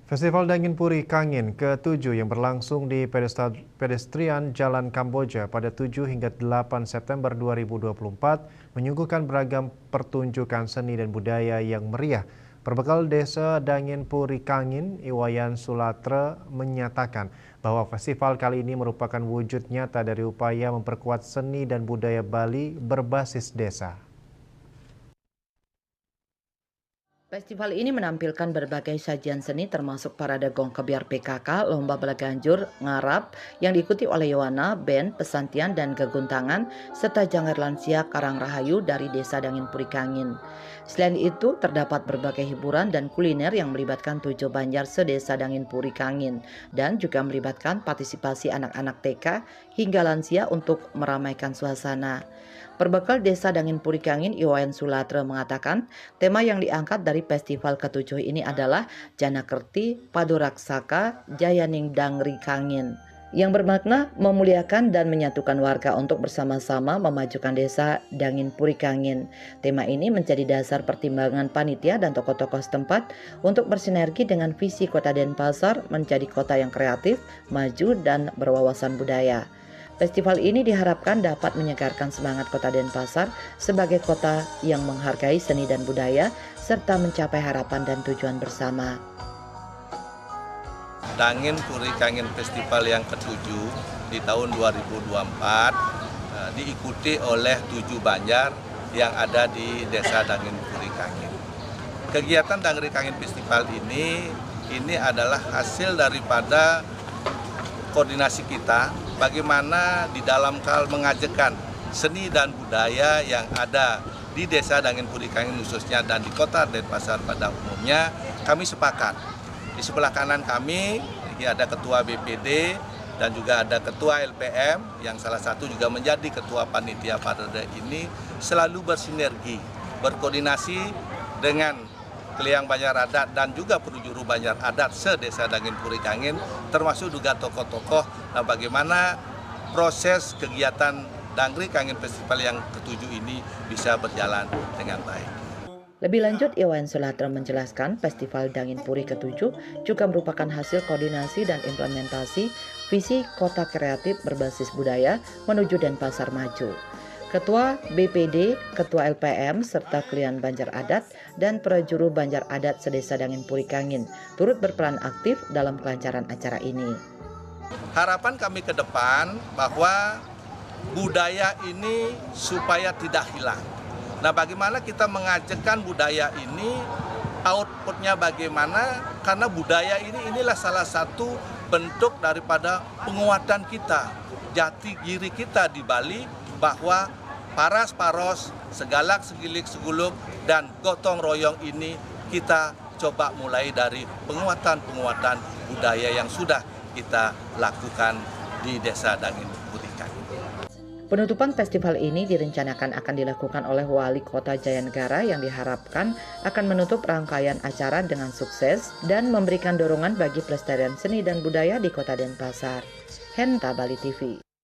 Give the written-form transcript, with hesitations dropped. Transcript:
Festival Dangin Puri Kangin ke-7 yang berlangsung di pedestrian Jalan Kamboja pada 7 hingga 8 September 2024 menyuguhkan beragam pertunjukan seni dan budaya yang meriah. Perbekal Desa Dangin Puri Kangin, Iwayan Sulatra menyatakan bahwa festival kali ini merupakan wujud nyata dari upaya memperkuat seni dan budaya Bali berbasis desa. Festival ini menampilkan berbagai sajian seni termasuk parade gong kebiar PKK, lomba belaganjur, ngarap yang diikuti oleh Yowana, band, pesantian, dan geguntangan, serta janggar lansia Karang Rahayu dari Desa Dangin Puri Kangin. Selain itu, terdapat berbagai hiburan dan kuliner yang melibatkan 7 banjar sedesa Dangin Puri Kangin dan juga melibatkan partisipasi anak-anak TK hingga lansia untuk meramaikan suasana. Perbekal Desa Dangin Puri Kangin, Iwayan Sulatra mengatakan, tema yang diangkat dari festival ke-7 ini adalah Jana Kerti Paduraksaka Jayaning Dangri Kangin, yang bermakna memuliakan dan menyatukan warga untuk bersama-sama memajukan desa Dangin Puri Kangin. Tema ini menjadi dasar pertimbangan panitia dan tokoh-tokoh setempat untuk bersinergi dengan visi Kota Denpasar menjadi kota yang kreatif, maju, dan berwawasan budaya. Festival ini diharapkan dapat menyegarkan semangat Kota Denpasar sebagai kota yang menghargai seni dan budaya serta mencapai harapan dan tujuan bersama. Dangin Puri Kangin Festival yang ke-7 di tahun 2024 diikuti oleh 7 banjar yang ada di Desa Dangin Puri Kangin. Kegiatan Dangri Kangin Festival ini adalah hasil daripada koordinasi kita bagaimana di dalam hal mengajarkan seni dan budaya yang ada di Desa Dangin Puri Kangin khususnya dan di Kota Denpasar pada umumnya. Kami sepakat. Di sebelah kanan kami ada ketua BPD dan juga ada ketua LPM yang salah satu juga menjadi ketua panitia pada ini, selalu bersinergi, berkoordinasi dengan Keliang Banjar Adat dan juga penjuru Banjar Adat se-Desa Dangin Puri Kangin, termasuk juga tokoh-tokoh. Nah, bagaimana proses kegiatan Dangri Kangin Festival yang ke-7 ini bisa berjalan dengan baik. Lebih lanjut, Iwayan Sulatra menjelaskan Festival Dangin Puri ke-7 juga merupakan hasil koordinasi dan implementasi visi kota kreatif berbasis budaya menuju Denpasar maju. Ketua BPD, Ketua LPM, serta Kelian Banjar Adat dan Prajuru Banjar Adat sedesa Dangin Puri Kangin turut berperan aktif dalam kelancaran acara ini. Harapan kami ke depan bahwa budaya ini supaya tidak hilang. Nah, bagaimana kita mengajarkan budaya ini, outputnya bagaimana, karena budaya inilah salah satu bentuk daripada penguatan kita, jati diri kita di Bali, bahwa paras-paros, segalak, segilik, seguluk, dan gotong royong ini kita coba mulai dari penguatan-penguatan budaya yang sudah kita lakukan di Desa Dangin Puri Kangin. Penutupan festival ini direncanakan akan dilakukan oleh Wali Kota Jayanegara yang diharapkan akan menutup rangkaian acara dengan sukses dan memberikan dorongan bagi pelestarian seni dan budaya di Kota Denpasar. Henta Bali TV.